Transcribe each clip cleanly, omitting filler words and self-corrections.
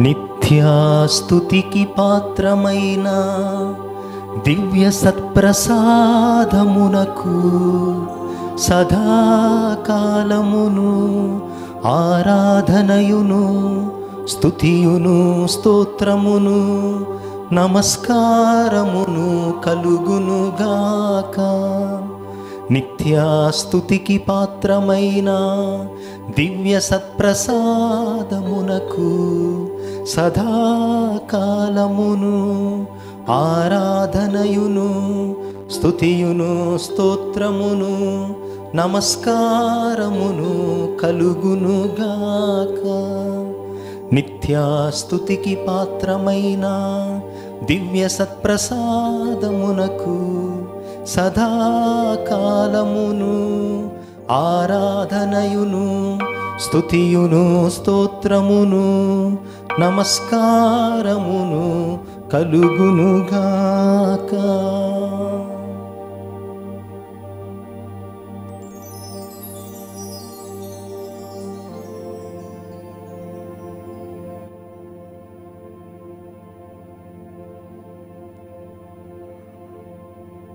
నిత్యాస్తుతికి పాత్రమైన దివ్య సత్ప్రసాదమునకు సదాకాలమును ఆరాధనయును స్తుతియును స్తోత్రమును నమస్కారమును కలుగునుగాక. నిత్యాస్తుతికి పాత్రమైన దివ్య సత్ప్రసాదమునకు సదాకాలమును ఆరాధనయును స్తుతియును స్తోత్రమును నమస్కారమును కలుగునుగాక. నిత్యాస్తుతికి పాత్రమైన దివ్య సత్ప్రసాదమునకు సదాకాలమును ఆరాధనయును స్తుతియును స్తోత్రమును నమస్కారమును కలుగునుగాక.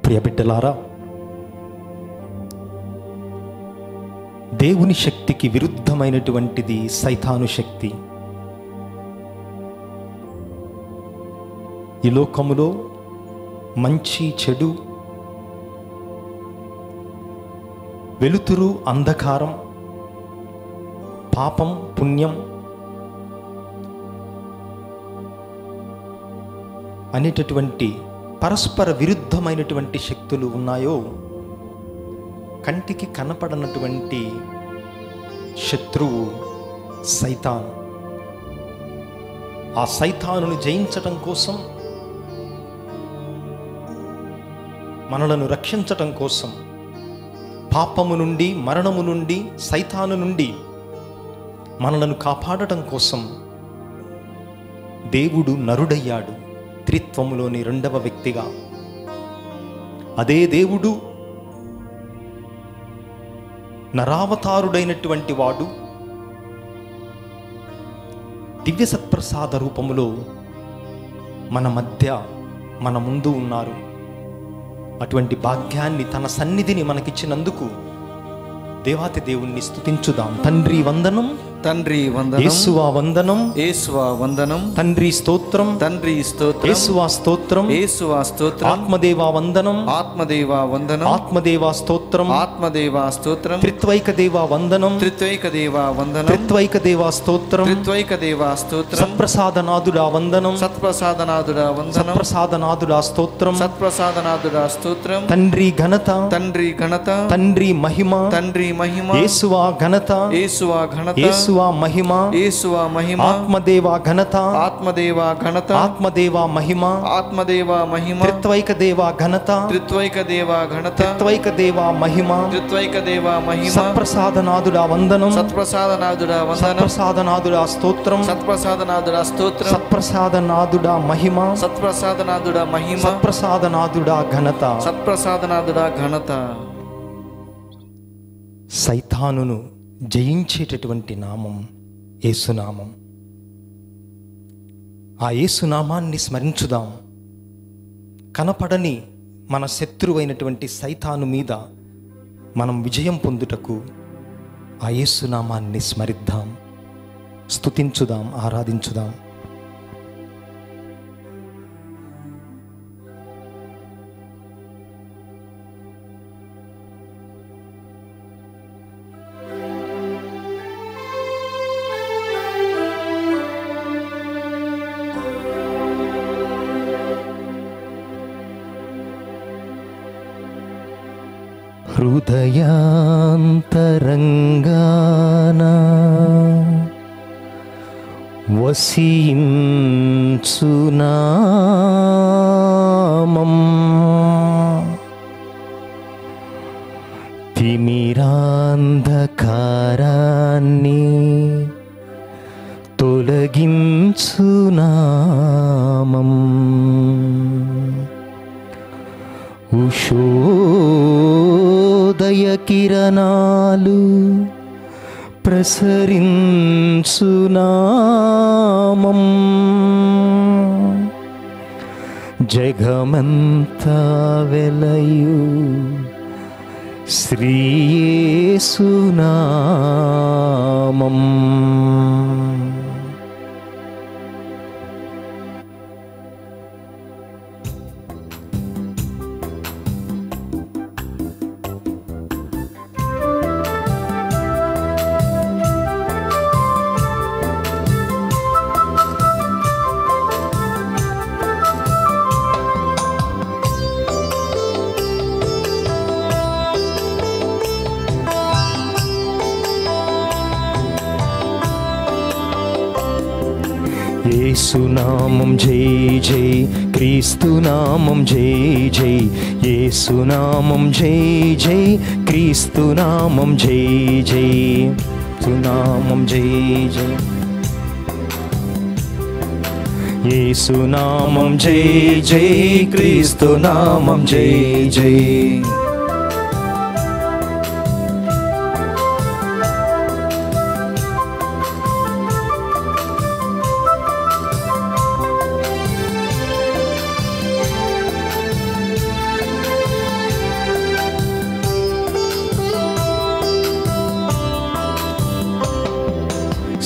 ప్రియ బిడ్డలారా, దేవుని శక్తికి విరుద్ధమైనటువంటిది సైతాను శక్తి. ఈ లోకములో మంచి చెడు, వెలుతురు అంధకారం, పాపం పుణ్యం అనేటటువంటి పరస్పర విరుద్ధమైనటువంటి శక్తులు ఉన్నాయో, కంటికి కనపడనటువంటి శత్రువు సైతాను. ఆ సైతానును జయించటం కోసం, మనలను రక్షించటం కోసం, పాపము నుండి మరణము నుండి సైతాను నుండి మనలను కాపాడటం కోసం దేవుడు నరుడయ్యాడు, త్రిత్వములోని రెండవ వ్యక్తిగా. అదే దేవుడు నరావతారుడైనటువంటి వాడు దివ్య సత్ప్రసాద రూపములో మన మధ్య మన ముందు ఉన్నారు. అటువంటి భాగ్యాన్ని, తన సన్నిధిని మనకిచ్చినందుకు దేవాతి దేవుణ్ణి స్తుతించుదాం. తండ్రి వందనం, తండ్రి వందనం, యేసువా వందనం, యేసువా వందనం, తండ్రి స్తోత్రం, తండ్రి స్తోత్రం, యేసువా స్తోత్రం, యేసువా స్తోత్రం, ఆత్మదేవా వందనం, ఆత్మదేవా వందనం, ఆత్మదేవా స్తోత్రం, ఆత్మదేవా స్తోత్రం, త్రిత్వైక దేవా వందనం, త్రిత్వైక దేవా వందనం, త్రిత్వైక దేవా స్తోత్రం, త్రిత్వైక దేవా స్తోత్రం, సత్ప్రసాదనాథుడా వందనం, సత్ప్రసాదనాథుడా వందనం, సత్ప్రసాదనాథుడా స్తోత్రం, సత్ప్రసాదనాథుడా స్తోత్రం, తండ్రి ఘనత, తండ్రి ఘనత, తండ్రి మహిమ, తండ్రి మహిమ, యేసువా ఘనత, యేసువా ఘనత, యేసువా మహిమ, యేసువా మహిమ, ఆత్మదేవా ఘనత, ఆత్మదేవా ఘనత, ఆత్మదేవా మహిమ, ఆత్మదేవా మహిమ, త్రిత్వైక దేవా ఘనత, త్రిత్వైక దేవా ఘనత, త్రిత్వైక దేవా మహిమ, త్రిత్వైక దేవా మహిమ, సత్ప్రసాదనాథుడా వందనం, సత్ప్రసాదనాథుడా వందనం, సత్ప్రసాదనాథుడా స్తోత్రం, సత్ప్రసాదనాథుడా స్తోత్రం, సత్ప్రసాదనాథుడా మహిమ, సత్ప్రసాదనాథుడా మహిమ, సత్ప్రసాదనాథుడా ఘనత. సత్ప్రసాదనాథుడా ఘనత. సైతానును జయించేటటువంటి నామం యేసునామం. ఆ యేసునామాన్ని స్మరించుదాం. కనపడని మన శత్రువైనటువంటి సైతాను మీద మనం విజయం పొందుటకు ఆ యేసునామాన్ని స్మరిద్దాం, స్తుతించుదాం, ఆరాధించుదాం. హృదయాంతరంగాన వసించునామం, తిమిరాంధకారాన్ని తొలగించునామం, ఉషోదయ కిరణాలు ప్రసరించునామం జగమంతా వెలయు శ్రీయేసునామం. యేసునామం జై జై, క్రీస్తునామం జై జై, యేసునామం జై జై, క్రీస్తునామం జై జై, సునామం జై జై, యేసునామం జై జై, క్రీస్తునామం జై జై.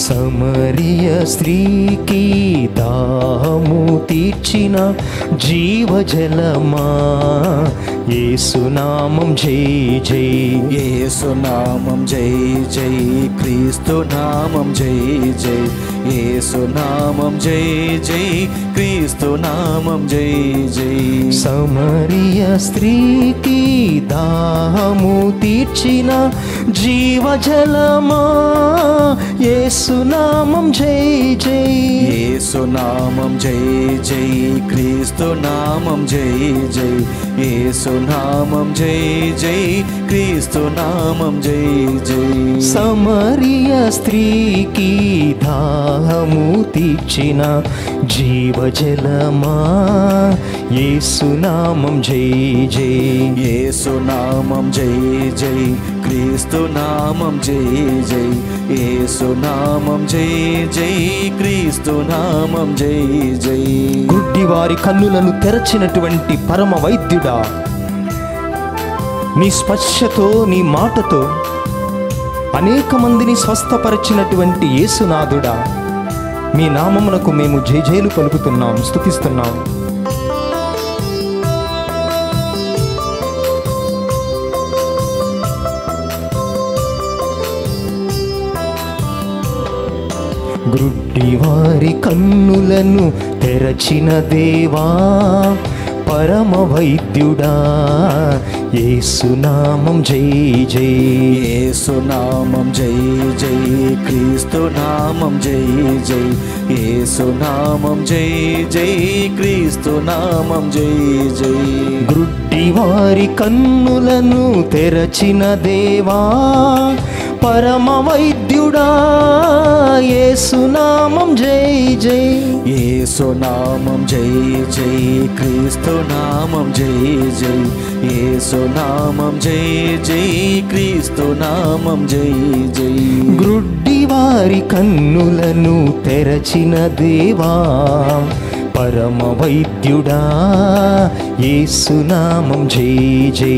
సమరయ స్త్రీకి దాహము తీర్చిన జీవజలమా యేసునామం జై జై, యేసునామం జై జై, క్రీస్తునామం జై జై, యేసునామం జై జై, క్రీస్తునామం జై జై. సమరయ స్త్రీకి దాహము తీర్చిన జీవజలమా యేసునామం జై జై, యేసునామం జై జై, క్రీస్తునామం జై జై, యేసునామం జై జై, క్రీస్తునామం జై జై. సమరయ స్త్రీకి దాహము తీర్చిన జీవజలమా యేసునామం జై జై, యేసునామం జై జై, క్రీస్తునామం జై జై, యేసునామం జై జై, క్రీస్తునామం జై జై. గుడ్డివారి కన్నులను తెరచినటువంటి పరమ వైద్యుడా, నీ స్పర్శతో నీ మాటతో అనేక మందిని స్వస్థపరచినటువంటి యేసునాథుడా, మీ నామమునకు మేము జయజయలు పలుకుతున్నాం, స్తుతిస్తున్నాం. గుడ్డివారి కన్నులను తెరచిన దేవా, పరమ వైద్యుడా, యేసునామం జై జై, యేసునామం జై జై, క్రీస్తునామం జై జై, యేసునామం జై జై, క్రీస్తునామం జై జై. గుడ్డివారి కన్నులను తెరచిన దేవా, పరమ వైద్యుడా, యేసునామం జై జై, యేసునామం జై జై, క్రీస్తునామం జై జై, యేసునామం జై జై, క్రీస్తునామం జై జై. గ్రుడ్డివారి కన్నులను తెరచిన దేవా, పరమ వైద్యుడా, యేసునామం జై జై,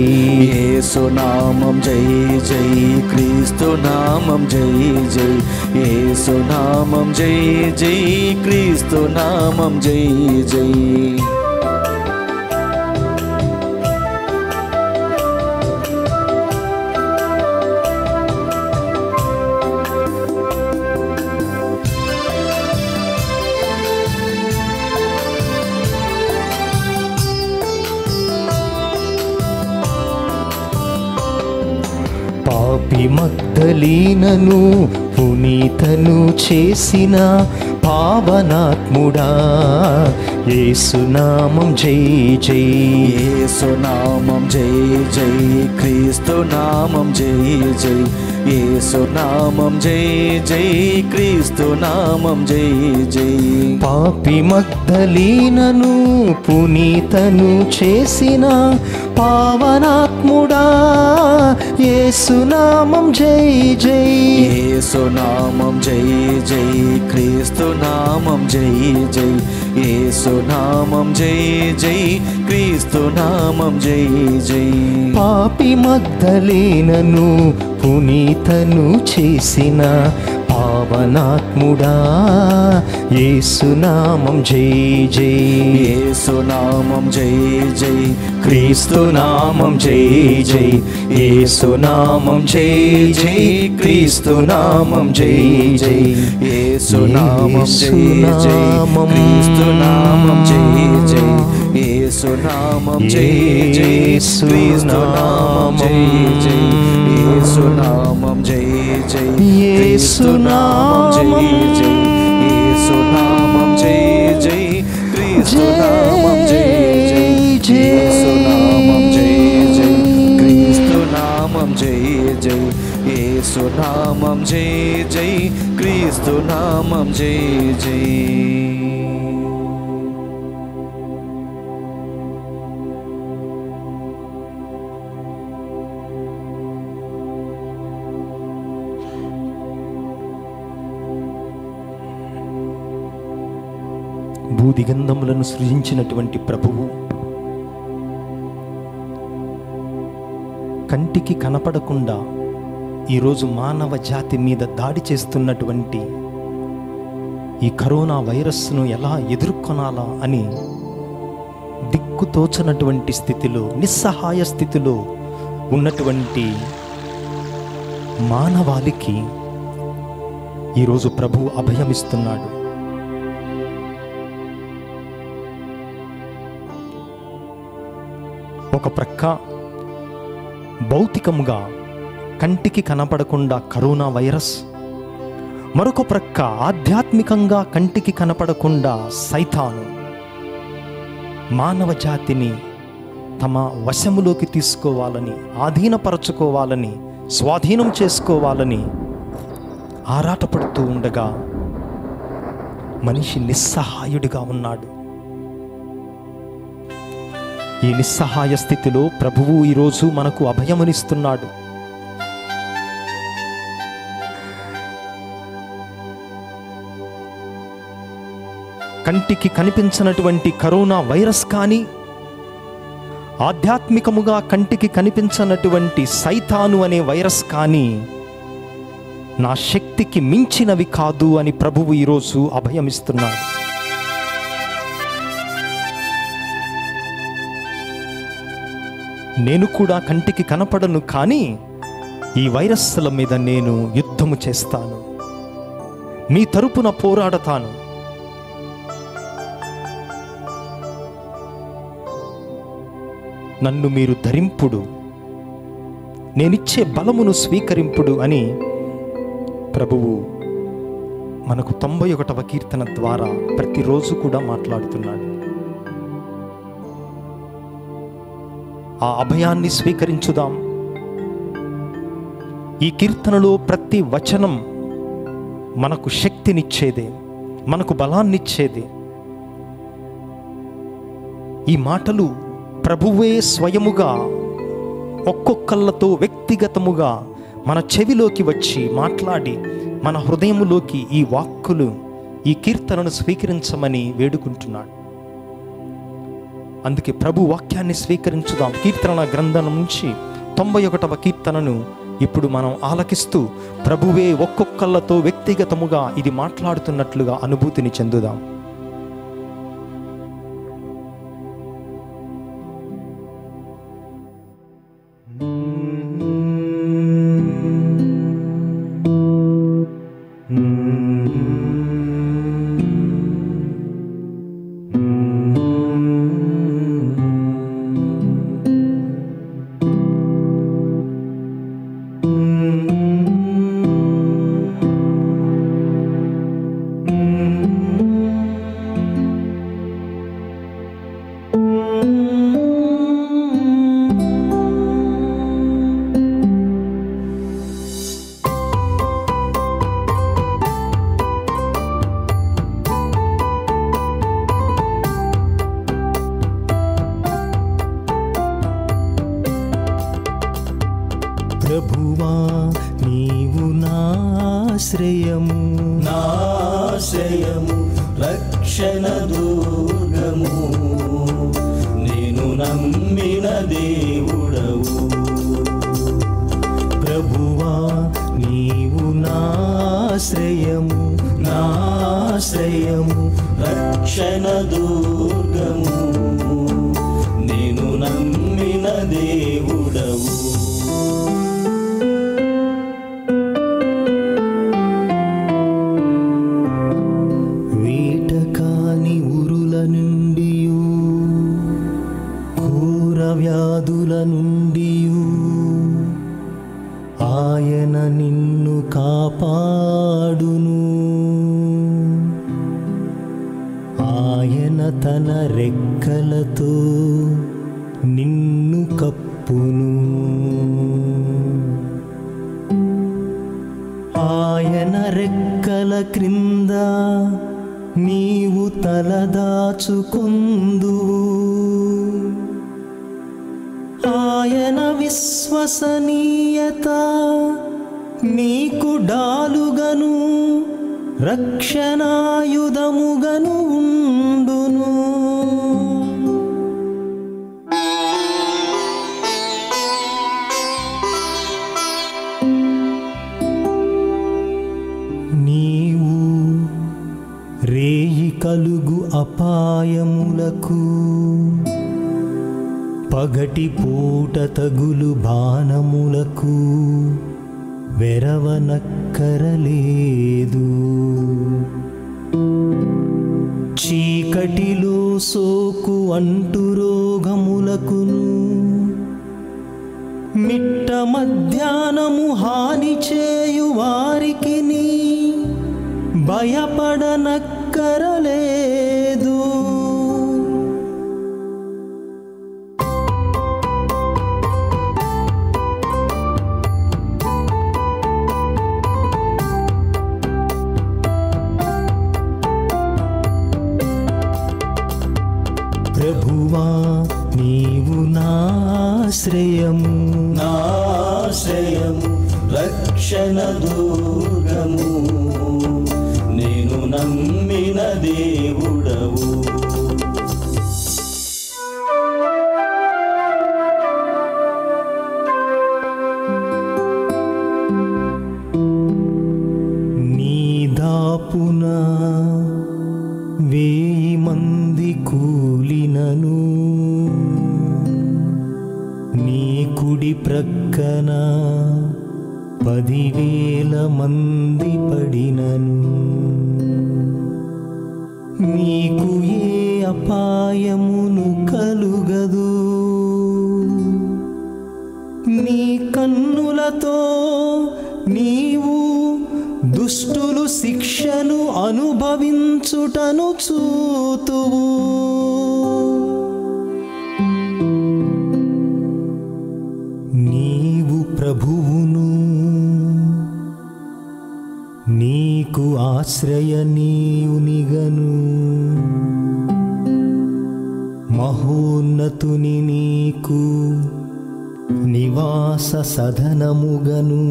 యేసునామం జై జై, క్రీస్తునామం జై జై, యేసునామం జై జై, క్రీస్తునామం జై జై. పాపి మగ్దలీనను పునీతను చేసిన పావనాత్ముడా, యేసునామం జై జై, యేసునామం జై జై, క్రీస్తునామం జై జై, యేసునామం జై జై, క్రీస్తునామం జై జై. పాపి మగ్దలీనను పునీతను చేసిన పావనాత్ముడా, పావనాత్ముడా యేసునామం జై జై, యేసునామం జై జై, క్రీస్తునామం జై జై, యేసునామం జై జై, క్రీస్తునామం జై జై. పాపి మగ్దలేనను పునీతను చేసిన పావనాత్ముడా యేసునామం జై జై, యేసునామం జై జై, క్రీస్తునామం జై జై, యేసునామం జై జై, క్రీస్తునామం జై జై, యేసునామం జై జై, క్రీస్తునామం జై జై, యేసునామం జై జై, క్రీస్తునామం జై జై, యేసునామం జై జై, క్రీస్తునామం జై జై, యేసునామం జై జై, క్రీస్తునామం జై జై, యేసునామం జై జై, క్రీస్తునామం జై జై, యేసునామం జై జై, క్రీస్తునామం జై జై. భూదిగంధములను సృజించినటువంటి ప్రభువు కంటికి కనపడకుండా ఈరోజు మానవ జాతి మీద దాడి చేస్తున్నటువంటి ఈ కరోనా వైరస్ను ఎలా ఎదుర్కొనాలా అని దిక్కుతోచనటువంటి స్థితిలో, నిస్సహాయ స్థితిలో ఉన్నటువంటి మానవాళికి ఈరోజు ప్రభువు అభయమిస్తున్నాడు. ఒక ప్రక్క భౌతికముగా కంటికి కనపడకుండా కరోనా వైరస్, మరొక ప్రక్క ఆధ్యాత్మికంగా కంటికి కనపడకుండా సైతాను మానవ జాతిని తమ వశములోకి తీసుకోవాలని, ఆధీనపరచుకోవాలని, స్వాధీనం చేసుకోవాలని ఆరాటపడుతూ ఉండగా మనిషి నిస్సహాయుడిగా ఉన్నాడు. ఈ నిస్సహాయ స్థితిలో ప్రభువు ఈరోజు మనకు అభయమునిస్తున్నాడు. కంటికి కనిపించనటువంటి కరోనా వైరస్ కానీ, ఆధ్యాత్మికముగా కంటికి కనిపించనటువంటి సైతాను అనే వైరస్ కానీ నా శక్తికి మించినవి కాదు అని ప్రభువు ఈరోజు అభయమిస్తున్నాడు. నేను కూడా కంటికి కనపడను, కానీ ఈ వైరస్ల మీద నేను యుద్ధము చేస్తాను, మీ తరపున పోరాడతాను. నన్ను మీరు ధరింపుడు, నేనిచ్చే బలమును స్వీకరింపుడు అని ప్రభువు మనకు 91వ కీర్తన ద్వారా ప్రతిరోజు కూడా మాట్లాడుతున్నాడు. ఆ అభయాన్ని స్వీకరించుదాం. ఈ కీర్తనలో ప్రతి వచనం మనకు శక్తినిచ్చేదే, మనకు బలాన్నిచ్చేదే. ఈ మాటలు ప్రభువే స్వయముగా ఒక్కొక్కళ్ళతో వ్యక్తిగతముగా మన చెవిలోకి వచ్చి మాట్లాడి మన హృదయములోకి ఈ వాక్కులు, ఈ కీర్తనను స్వీకరించమని వేడుకుంటున్నాడు. అందుకే ప్రభు వాక్యాన్ని స్వీకరించుదాం. కీర్తన గ్రంథం నుంచి 91వ కీర్తనను ఇప్పుడు మనం ఆలకిస్తూ ప్రభువే ఒక్కొక్కళ్ళతో వ్యక్తిగతముగా ఇది మాట్లాడుతున్నట్లుగా అనుభూతిని చెందుదాం. ప్రభువా నీవు నాశ్రయము, నాశ్రయము రక్షణ దుర్గము, నేను నమ్మిన దేవుడవు. ప్రభువా నీవు నాశ్రయము, నాశ్రయము రక్షణ దుర్గము, నేను నమ్మిన దేవుడవు. వేటకాని ఉరుల నుండియు, ఘోర వ్యాధుల నుండియు ఆయన నిన్ను కాపాడును. ఆయన తన రెక్కలతో నిన్ను కప్పును. ఆయన రెక్కల క్రింద నీవు తలదాచుకొందువు. ఆయన విశ్వసనీయత నీకు డాలుగను రక్షణాయుధముగను ఉండును. నీవు రేయి కలుగు అపాయములకు, పగటి పూట తగులు బాణములకు వెరవనక్కరలేదు. చీకటిలో సోకు అంటురోగములకును, మిట్ట మధ్యాహ్నము హాని చేయు వారికి భయపడనక్కరలేదు. ప్రభువా నీవు నాశ్రయము, నాశ్రయము రక్షణ దుర్గము, నేను నమ్మిన దేవుడవు. నీ దాపున 1000 మంది కూలినను, నీ కుడి ప్రక్కన 10,000 మంది పడినను, నీకు ఏ అపాయమును కలుగదు. నీ కన్నులతో నీవు దుష్టులు శిక్షను అనుభవించుటను చూతువు. నీవు ప్రభువును, నీకు ఆశ్రయనీయునిగను, మహోన్నతుని నీకు నివాస సదనముగను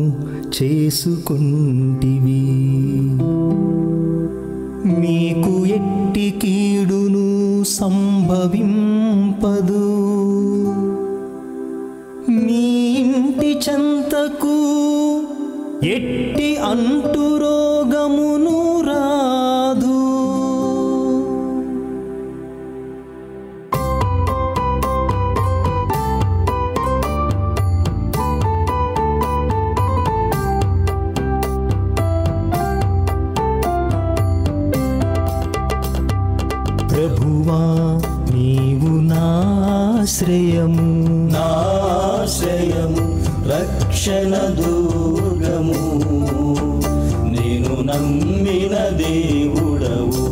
చేసుకుంటివి. నీకు ఎట్టి కీడును సంభవింపదు. నీ ఇంటి చెంతకు ఎట్టి అంటురోగమును రాదు. ప్రభువా నీవు నాశ్రయము, నాశ్రయము రక్షణ దుర్గము, నేను నమ్మిన దేవుడవు.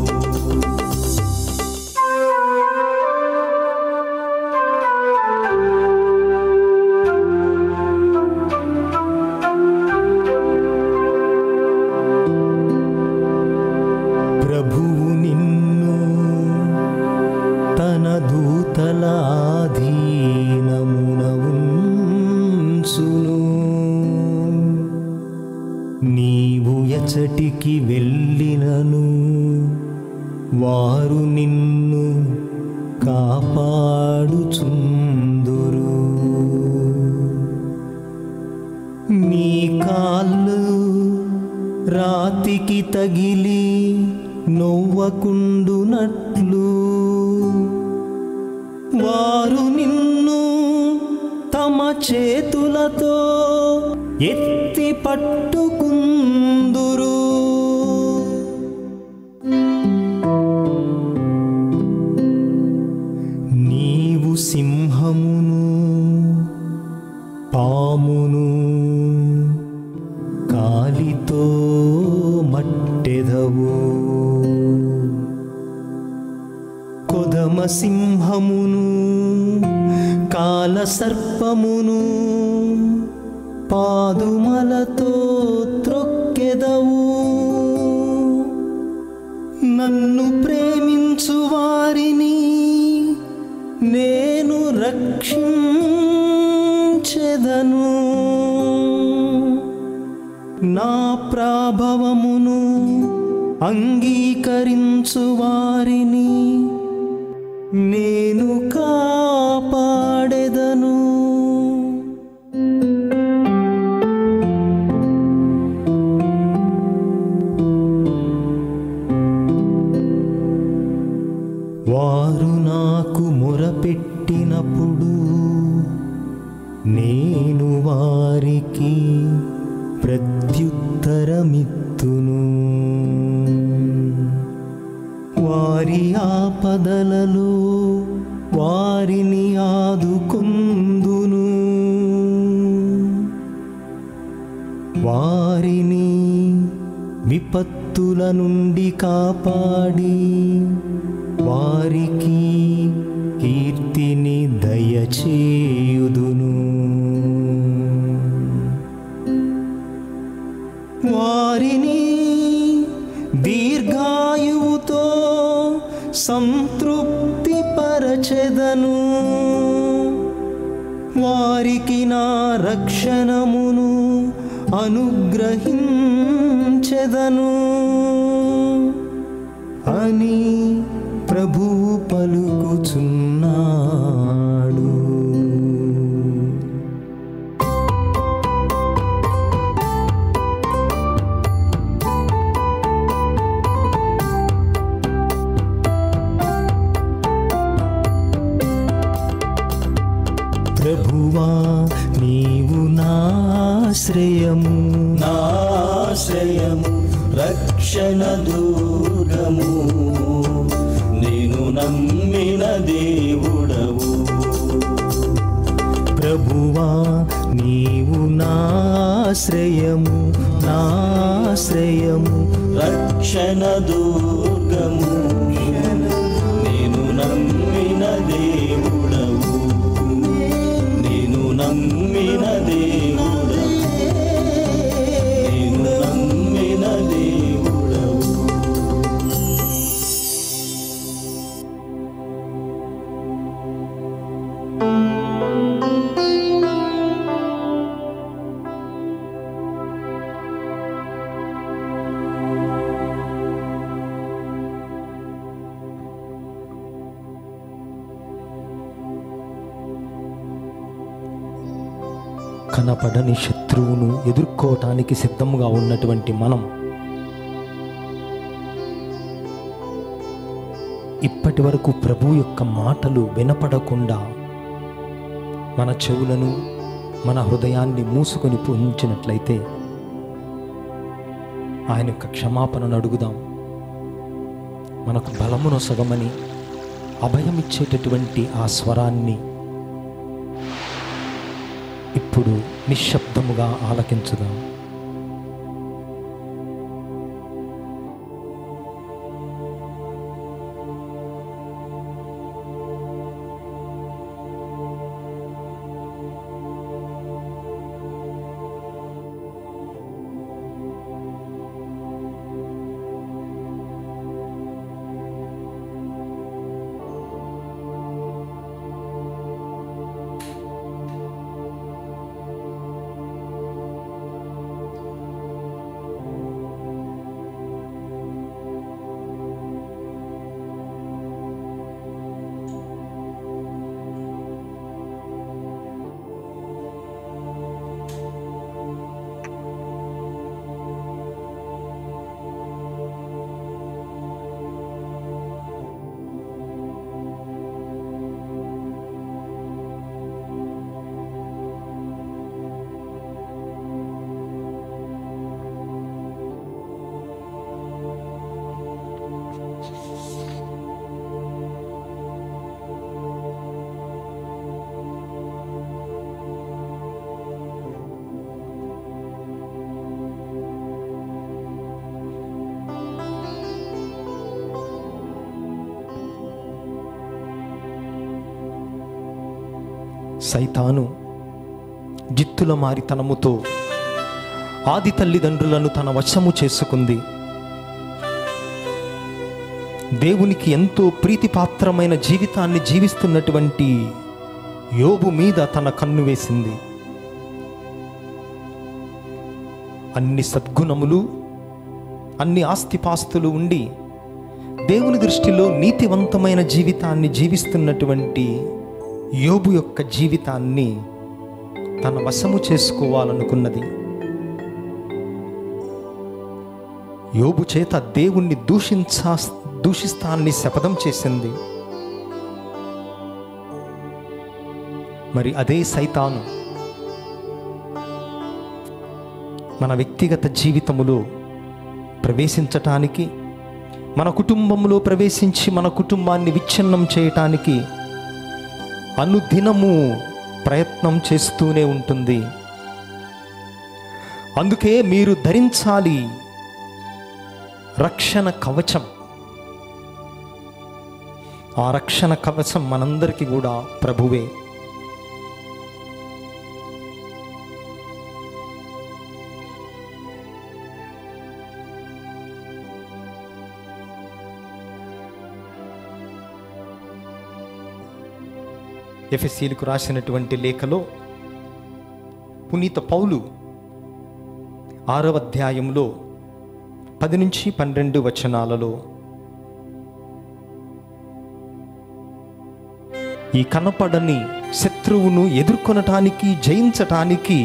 ప్రభువు నిన్ను తన దూతల అధీనమున ఉంచును. ఎక్కడికి వెళ్ళినను వారు నిన్ను కాపాడుచుందురు. నీ కాళ్ళు రాతికి తగిలి నొవ్వకుండునట్లు వారు నిన్ను తమ చేతులతో ఎత్తి పట్టుకుందురు. నీవు సింహమును పామును కాలితో మట్టెదవు. కొదమ సింహమును కాల సర్పమును పాదుమలతో త్రొక్కెదవు. నన్ను ప్రేమించు వారిని నేను రక్షించెదను. నా ప్రాభవమును అంగీకరించు వారిని నేను కాపాడెదను. వారు నాకు మొరపెట్టినప్పుడు నేను వారికి ప్రత్యుత్తరమిత్తును. వారి ఆపదలలో వారిని ఆదుకొందును. వారిని విపత్తుల నుండి కాపాడి వారికి కీర్తిని దయచేయుదును. వారిని దీర్ఘాయువుతో సంతృప్తి పరచెదను. వారికి నా రక్షణమును అనుగ్రహించెదను అని ప్రభువు పలుకుచున్నాడు. ప్రభువా నీవు నాశ్రయము, నాశ్రయము రక్షణ దుర్గము, నేను నమ్మిన దేవుడవు. ప్రభువా నీవు నాశ్రయము, నాశ్రయము రక్షణ దుర్గము, నేను నమ్మిన దేవుడవు. నేను నమ్మిన దేవుడవు, నేను నమ్మిన దేవుడవు. కనపడని శత్రువును ఎదుర్కోవటానికి సిద్ధంగా ఉన్నటువంటి మనం ఇప్పటి వరకు ప్రభు యొక్క మాటలు వినపడకుండా మన చెవులను మన హృదయాన్ని మూసుకొని ఉంచినట్లయితే ఆయన యొక్క క్షమాపణను అడుగుదాం. మనకు బలమునొసగమని అభయమిచ్చేటటువంటి ఆ స్వరాన్ని ఇప్పుడు నిశ్శబ్దముగా ఆలకించుదాం. సైతాను జిత్తుల మారితనముతో ఆది తల్లిదండ్రులను తన వశము చేసుకుంది. దేవునికి ఎంతో ప్రీతిపాత్రమైన జీవితాన్ని జీవిస్తున్నటువంటి యోబు మీద తన కన్ను వేసింది. అన్ని సద్గుణములు, అన్ని ఆస్తిపాస్తులు ఉండి దేవుని దృష్టిలో నీతివంతమైన జీవితాన్ని జీవిస్తున్నటువంటి యోబు యొక్క జీవితాన్ని తన వశము చేసుకోవాలనుకున్నది. యోబు చేత దేవుణ్ణి దూషిస్తానని శపథం చేసింది. మరి అదే సైతాను మన వ్యక్తిగత జీవితములో ప్రవేశించటానికి, మన కుటుంబంలో ప్రవేశించి మన కుటుంబాన్ని విచ్ఛిన్నం చేయటానికి అనుదినము ప్రయత్నం చేస్తూనే ఉంటుంది. అందుకే మీరు ధరించాలి రక్షణ కవచం. ఆ రక్షణ కవచం మనందరికీ కూడా ప్రభువే. ఎఫెసీయులకు రాసినటువంటి లేఖలో పునీత పౌలు 6వ అధ్యాయంలో 10 నుంచి 12 వచనాలలో ఈ కనపడని శత్రువును ఎదుర్కొనటానికి, జయించటానికి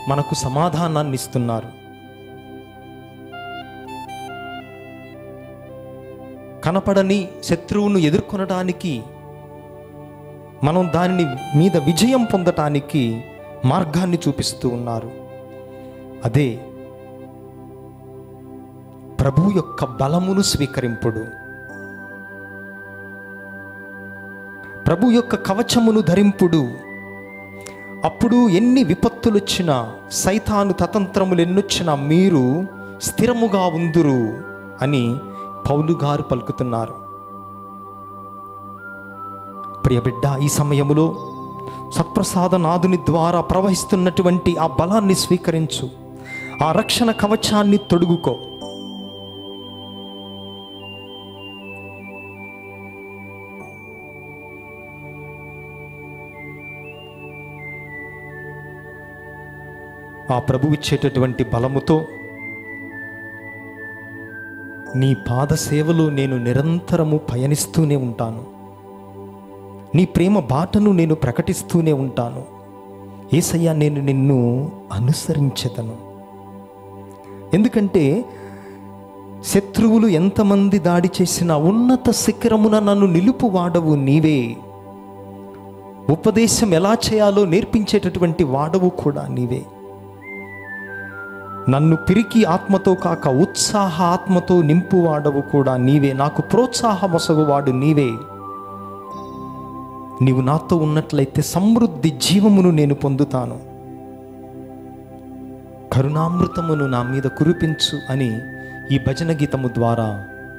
మనకు సమాధానాన్ని ఇస్తున్నారు. కనపడని శత్రువును ఎదుర్కొనటానికి, మనం దానిని మీద విజయం పొందటానికి మార్గాన్ని చూపిస్తూ ఉన్నారు. అదే ప్రభు యొక్క బలమును స్వీకరింపుడు, ప్రభు యొక్క కవచమును ధరింపుడు. అప్పుడు ఎన్ని విపత్తులు వచ్చినా, సైతాను తతంత్రములు ఎన్నొచ్చినా మీరు స్థిరముగా ఉందురు అని పౌలు గారు పలుకుతున్నారు. ప్రియ బిడ్డ, ఈ సమయములో సత్ప్రసాదనాథుని ద్వారా ప్రవహిస్తున్నటువంటి ఆ బలాన్ని స్వీకరించు. ఆ రక్షణ కవచాన్ని తొడుగుకో. ఆ ప్రభు ఇచ్చేటటువంటి బలముతో నీ పాద సేవలో నేను నిరంతరము పయనిస్తూనే ఉంటాను. నీ ప్రేమ బాటను నేను ప్రకటిస్తూనే ఉంటాను. యేసయ్యా, నేను నిన్ను అనుసరించెదను. ఎందుకంటే శత్రువులు ఎంతమంది దాడి చేసినా ఉన్నత శిఖరమున నన్ను నిలుపువాడవు నీవే. ఉపదేశం ఎలా చేయాలో నేర్పించేటటువంటి వాడవు కూడా నీవే. నన్ను పిరికి ఆత్మతో కాక ఉత్సాహ ఆత్మతో నింపువాడవు కూడా నీవే. నాకు ప్రోత్సాహమొసగువాడు నీవే. నీవు నాతో ఉన్నట్లయితే సమృద్ధి జీవమును నేను పొందుతాను. కరుణామృతమును నా మీద కురిపించు అని ఈ భజన గీతము ద్వారా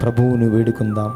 ప్రభువును వేడుకుందాం.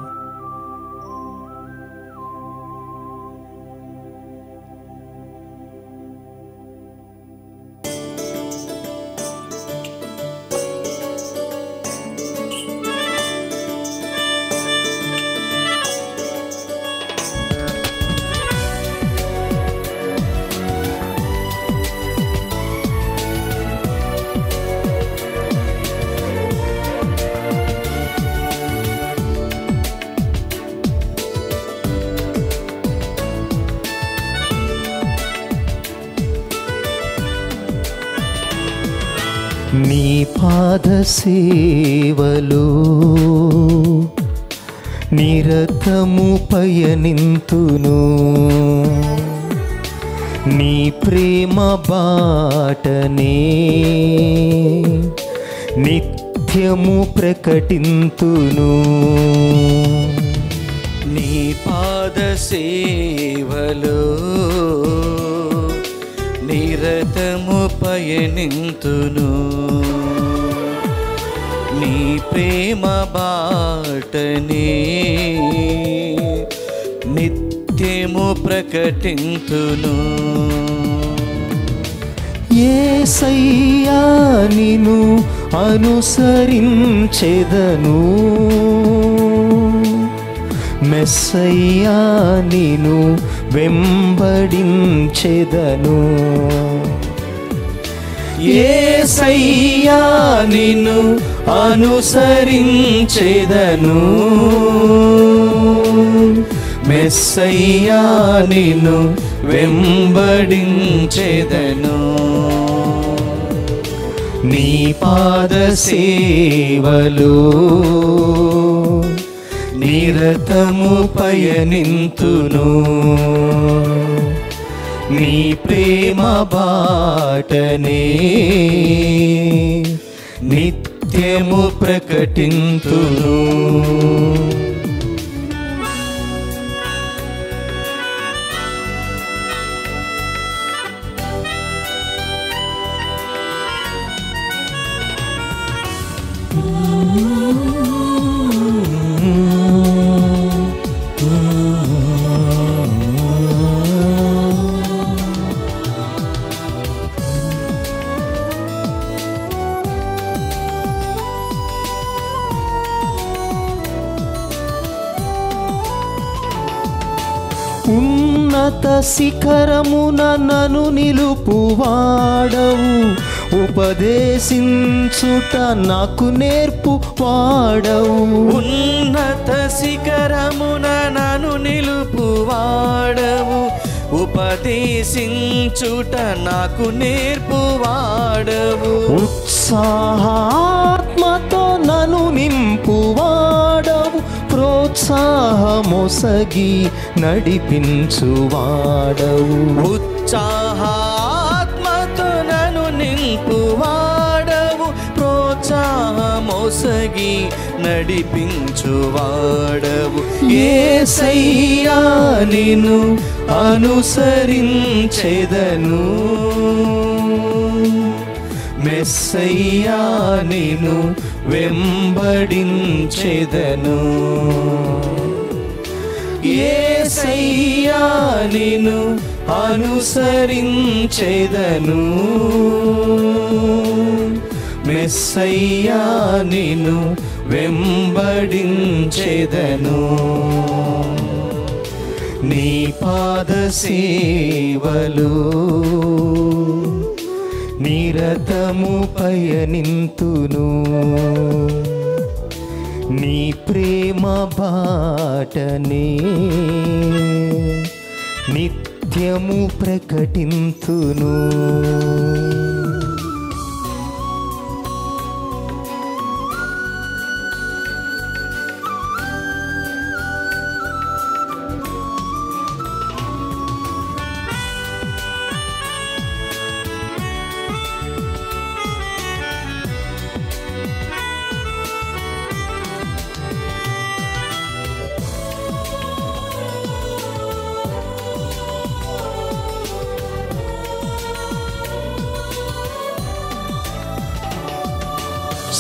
నీ పాద సేవలో నిరతము పయనింతును, నీ ప్రేమ బాటనే నిత్యము ప్రకటింతును. నీ పాద సేవలో నిరతము పయనింతును, నీ ప్రేమ బాటనే నిత్య నిత్యము ప్రకటింతును. యేసయ్యా నిన్ను అనుసరించెదను, మెస్సయ్యా నిన్ను వెంబడించెదను. యేసయ్యా నిన్ను అనుసరించెదను, మెస్సయ్యా నిన్ను వెంబడించెదను. నీ పాద సేవలో నిరతము పయనింతును, నీ ప్రేమ బాటనే నిత్యము ప్రకటింతును. ఉన్నత శిఖరమున నన్ను నిలుపువాడవు, ఉపదేశించుట నాకు నేర్పువాడవు. ఉన్నత శిఖరమున నన్ను నిలుపువాడవు, ఉపదేశించుట నాకు నేర్పువాడవు. ఉత్సాహాత్మతో నన్ను నింపువాడవు, ప్రోత్సాహమొసగి నడిపించువాడవు. ఉత్సాహాత్మతో నన్ను నింపువాడవు, ప్రోత్సాహమొసగి నడిపించువాడవు. యేసయ్యా నిన్ను అనుసరించెదను, మెస్సయ్యా నిన్ను వెంబడించెదను. యేసయ్యా నిన్ను అనుసరించెదను, మెస్సయ్యా నిన్ను వెంబడించెదను. నీ పాద సేవలో నిరతము పయనింతును, నీ ప్రేమ బాటనే నిత్యము ప్రకటింతును.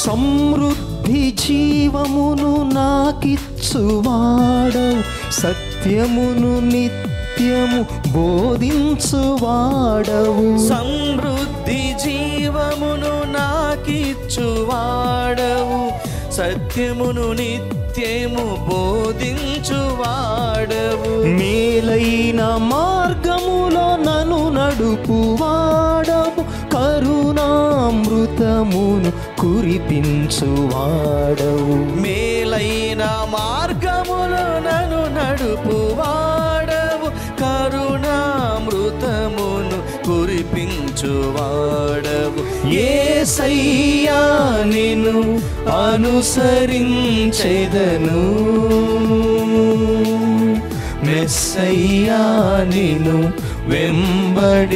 సమృద్ధి జీవమును నాకిచ్చువాడవు, సత్యమును నిత్యము బోధించువాడవు. సమృద్ధి జీవమును నాకిచ్చువాడవు, సత్యమును నిత్యము బోధించువాడవు. మేలైన మార్గములో నన్ను నడుపువాడవు, కరుణామృతమును కురిపించువాడవు. మేలైన మార్గములో నన్ను నడుపువాడవు, కరుణామృతమును కురిపించువాడవు. యేసయ్యా నిన్ను అనుసరించెదను, మెస్సయ్యా నిన్ను వెంబడించెదను.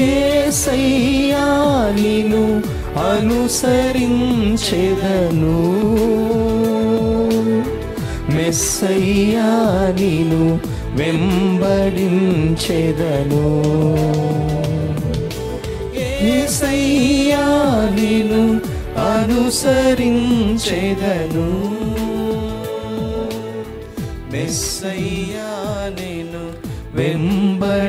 యేసయ్యా నిన్ను అనుసరించెదను, మెస్సయ్యా నిన్ను వెంబడించెదను. యేసయ్యా నిన్ను అనుసరించెదను, మెస్సయ్యా నిన్ను వెంబడించెదను.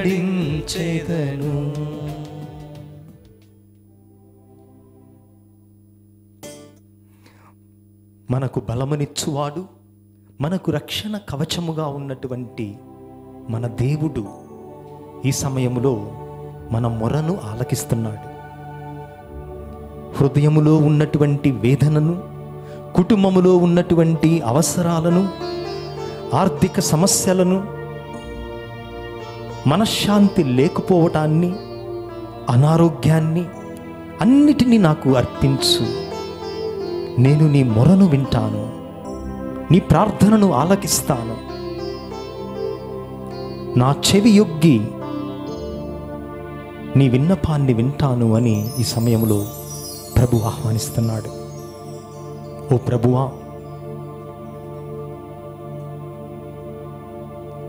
మనకు బలమునిచ్చువాడు, మనకు రక్షణ కవచముగా ఉన్నటువంటి మన దేవుడు ఈ సమయములో మన మొరను ఆలకిస్తున్నాడు. హృదయములో ఉన్నటువంటి వేదనను, కుటుంబములో ఉన్నటువంటి అవసరాలను, ఆర్థిక సమస్యలను, మనశ్శాంతి లేకపోవటాన్ని, అనారోగ్యాన్ని అన్నిటినీ నాకు అర్పించు. నేను నీ మొరను వింటాను, నీ ప్రార్థనను ఆలకిస్తాను. నా చెవి యొగ్గి నీ విన్నపాన్ని వింటాను అని ఈ సమయంలో ప్రభు ఆహ్వానిస్తున్నాడు. ఓ ప్రభువా,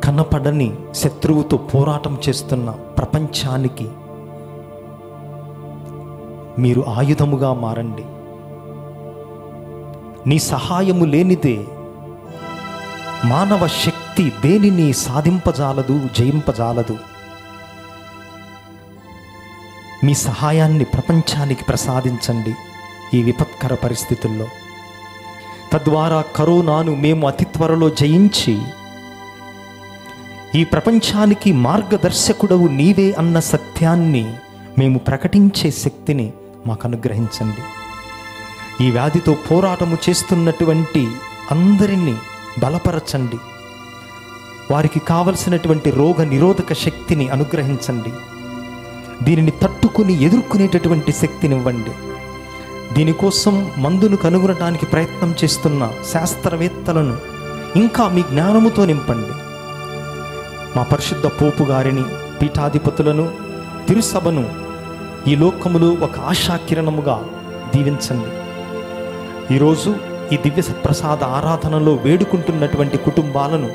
కనపడని శత్రువుతో పోరాటం చేస్తున్న ప్రపంచానికి మీరు ఆయుధముగా మారండి. నీ సహాయము లేనిదే మానవ శక్తి దేనిని సాధింపజాలదు, జయింపజాలదు. మీ సహాయాన్ని ప్రపంచానికి ప్రసాదించండి ఈ విపత్కర పరిస్థితుల్లో. తద్వారా కరోనాను మేము అతి త్వరలో జయించి ఈ ప్రపంచానికి మార్గదర్శకుడవు నీవే అన్న సత్యాన్ని మేము ప్రకటించే శక్తిని మాకు అనుగ్రహించండి. ఈ వ్యాధితో పోరాటము చేస్తున్నటువంటి అందరినీ బలపరచండి. వారికి కావలసినటువంటి రోగ నిరోధక శక్తిని అనుగ్రహించండి. దీనిని తట్టుకుని ఎదుర్కొనేటటువంటి శక్తినివ్వండి. దీనికోసం మందును కనుగొనడానికి ప్రయత్నం చేస్తున్న శాస్త్రవేత్తలను ఇంకా మీ జ్ఞానముతో నింపండి. మా పరిశుద్ధ పోపు గారిని, పీఠాధిపతులను, తిరుసభను ఈ లోకములో ఒక ఆశాకిరణముగా దీవించండి. ఈరోజు ఈ దివ్య సత్ప్రసాద ఆరాధనలో వేడుకుంటున్నటువంటి కుటుంబాలను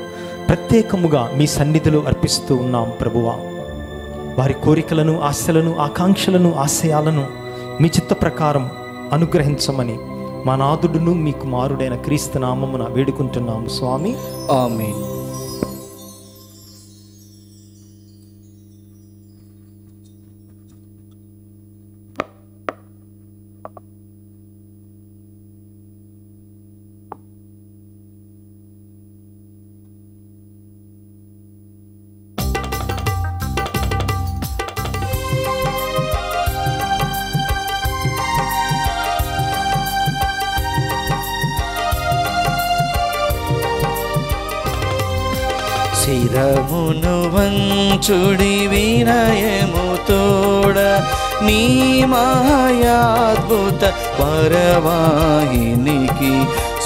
ప్రత్యేకముగా మీ సన్నిధిలో అర్పిస్తూ ఉన్నాం ప్రభువా. వారి కోరికలను, ఆశలను, ఆకాంక్షలను, ఆశయాలను మీ చిత్త ప్రకారం అనుగ్రహించమని మా నాథుడును మీ కుమారుడైన క్రీస్తు నామమున వేడుకుంటున్నాము స్వామి. ఆమేన్. శిరమును వంచుడి వినయము తోడ నీ మాయాద్భుత పరవాహినికి.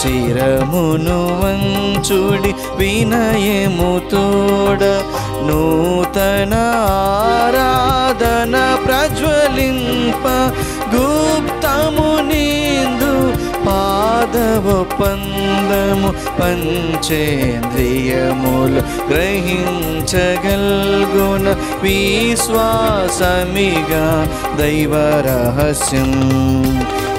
శిరమును వంచుడి వినయము తోడ నూతన ఆరాధన ప్రజ్వలింప గుప్తము నిందు పాదవొప్పందము పంచేంద్రియములు గ్రహించగల్గున విశ్వాసమిగా దైవ రహస్యం.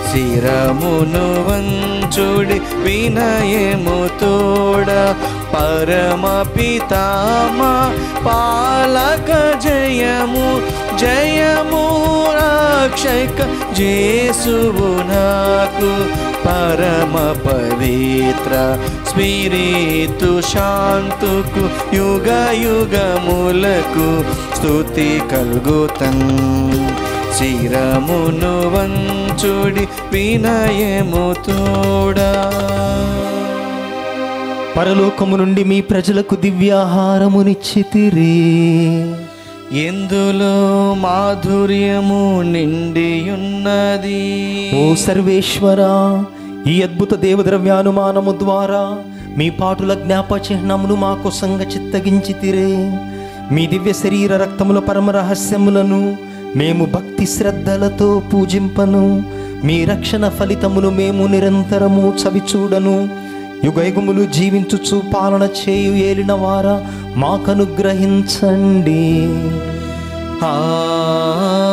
శిరమును వంచుడి వినయము తోడ పరమ పితామా పాలక జయము జయము రక్షక జేసువు నాకు పరమ పవిత్ర స్పిరితు శాంతుకు యుగ యుగములకు స్తుతి కలుగుతన్. శిరమును వంచుడి వినయము తోడా. పరలోకము నుండి మీ ప్రజలకు దివ్యాహారమునిచ్చితిరి. ఎందులో మాధుర్యము నిండియున్నది. ఓ సర్వేశ్వరా, ఈ అద్భుత దేవద్రవ్యానుమానము ద్వారా మీ పాటుల జ్ఞాప చిహ్నమును మా కోసంగా చిత్తగించితిరే. మీ దివ్య శరీర రక్తముల పరమ రహస్యములను మేము భక్తి శ్రద్ధలతో పూజింపను. మీ రక్షణ ఫలితమును మేము నిరంతరము చవిచూడను. యుగయుగములు జీవించుచు పాలన చేయు ఏలిన వారా మాకనుగ్రహించండి. ఆమేన్.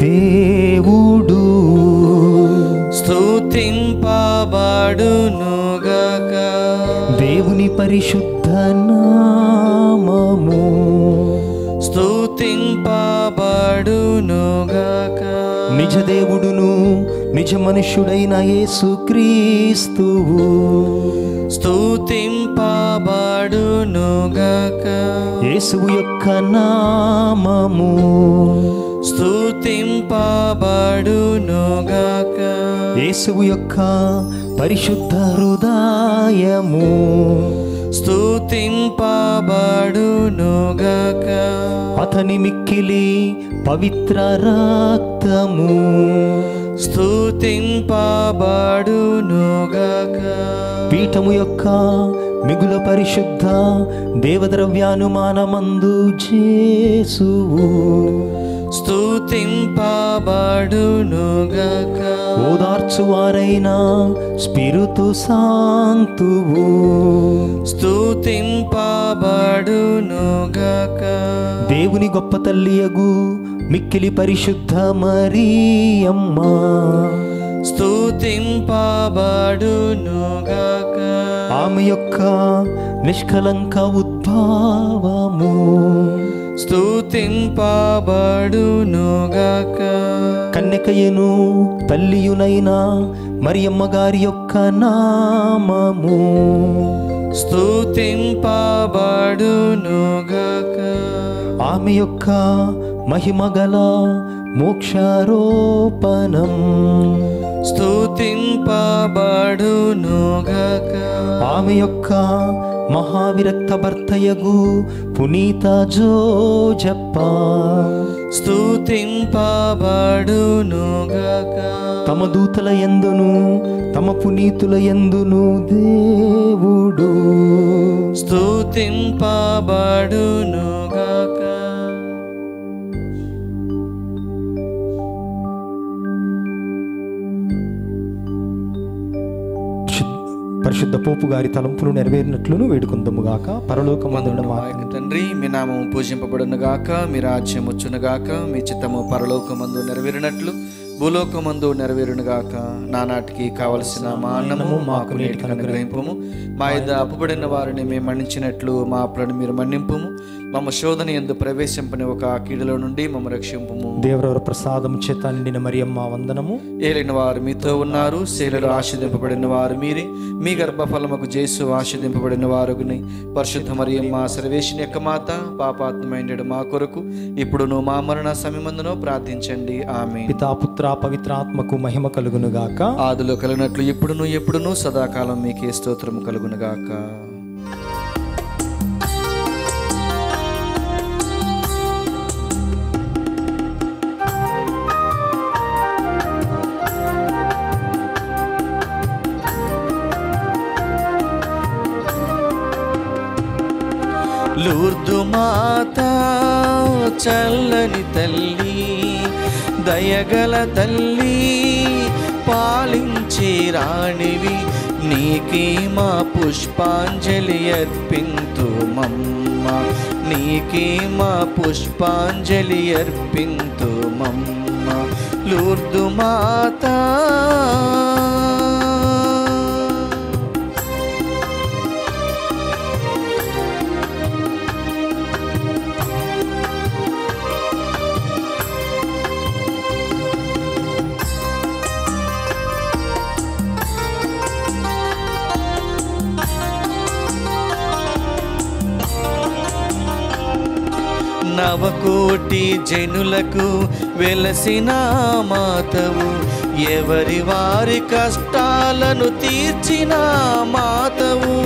దేవుడు స్తుతింపబడునుగాక. దేవుని పరిశుద్ధ నామము స్తుతింపబడునుగాక. నిజ దేవుడును నిజ మనుష్యుడైన యేసుక్రీస్తువు స్తుతింపబడునుగాక. యేసువు యొక్క నామము స్తుతింపబడునుగాక. యేసువు యొక్క పరిశుద్ధ హృదయము స్తుతింపబడునుగాక. అతని మిక్కిలి పవిత్ర రక్తము స్తుతింపబడునుగాక. పీఠము యొక్క మిగుల పరిశుద్ధ దేవద్రవ్యానుమానమందు చేసువు స్తుతింపబడునుగాక. ఓదార్చువారైన స్పిరుతు శాంతువు స్తుతింపబడునుగాక. దేవుని గొప్ప తల్లియగు మిక్కిలి పరిశుద్ధ మరియమ్మ స్తుతింపబడునుగాక. ఆమె యొక్క నిష్కలంక ఉద్భవము స్తుతింపబడునుగాక. కన్యకయను తల్లియునైన మరియమ్మ గారి యొక్క నామము స్తుతింపబడునుగాక. ఆమె యొక్క మహిమగల మోక్షారోపణం స్తుతింపబడునుగాక. ఆమె యొక్క మహావిరక్త భర్తయగు పునీత జోజప్ప స్తుతింపబడునుగాక. తమ దూతల యందును తమ పునీతుల యందును దేవుడు స్తుతింపబడునుగాక. పరిశుద్ధ పోపు గారి తలంపులు నెరవేరినట్లును వేడుకుందముగాక. పరలోకమందున్న మా తండ్రి, మీ నామము పూజింపబడునుగాక, మీ రాజ్యం వచ్చునుగాక, మీ చిత్తము పరలోకమందు నెరవేరినట్లు భూలోకమందు నెరవేరునుగాక. నానాటికి కావలసిన మా అన్నము మాకు నేటికి అనుగ్రహింపుము. మా యొద్ద అప్పుబడిన వారిని మేము మన్నించినట్లు మా అప్పులను మీరు మన్నింపుము. మమ్మ శోధన యందు ప్రవేశింపని ఒక కీడులో నుండి మమ్మ రక్షింపుము. దేవరవర ప్రసాదం చేత నిండిన మరియమ్మ వందనము. ఏలిన వారు మీతో ఉన్నారు, శీలలో ఆశీర్దింపబడిన వారు మీరే, మీ గర్భఫలముకు జేసు ఆశీర్దింపబడిన వారుగుని. పరిశుద్ధ మరియమ్మ సర్వేశ్వని యొక్క మాత, పాపాత్మైన మా కొరకు ఇప్పుడును మా మరణ సమయమందును ప్రార్థించండి. ఆమేన్. పితా పుత్ర పవిత్రాత్మకు మహిమ కలుగునుగాక. ఆదిలో కలిగినట్లు ఇప్పుడును ఎప్పుడును సదాకాలం మీకే స్తోత్రము కలుగునుగాక. లూర్దు మాతా చల్లని తల్లి, దయగల తల్లి, పాలించి రాణివి, నీకే మా పుష్పాంజలి అర్పింతుమమ్మ, నీకే మా పుష్పాంజలి అర్పింతుమమ్మ. లూర్దు మాతా నవకోటి జనులకు వెలసిన మాతవు, ఎవరి వారి కష్టాలను తీర్చిన మాతవు.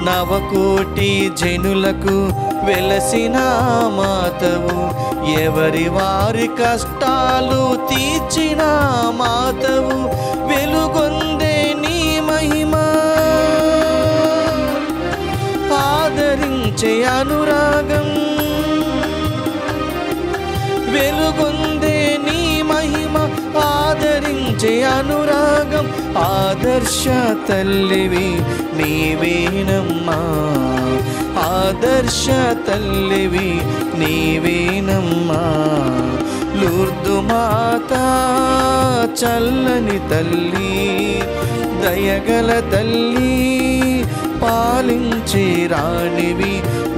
నవకోటి జనులకు వెలసిన మాతవు, ఎవరి వారి కష్టాలు తీర్చిన మాతవు. వెలుగొందే నీ మహిమ, ఆదరించే అనురాగం. వెలుగొందే నీ మహిమ, ఆదరించే అనురాగం. ఆదర్శ తల్లివి నీవేనమ్మా, ఆదర్శ తల్లివి నీవేనమ్మా. లూర్దు మాత చల్లని తల్లి, దయగల తల్లి, పాలించే రాణివి,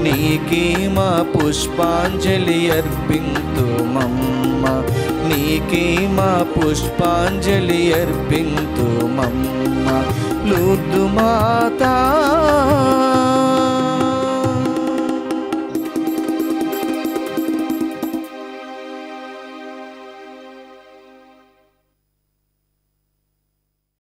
నీకే మా పుష్పాంజలి అర్పింతుమమ్మ, నీకే మా పుష్పాంజలి అర్పింతుమమ్మ. లూర్దు మాతా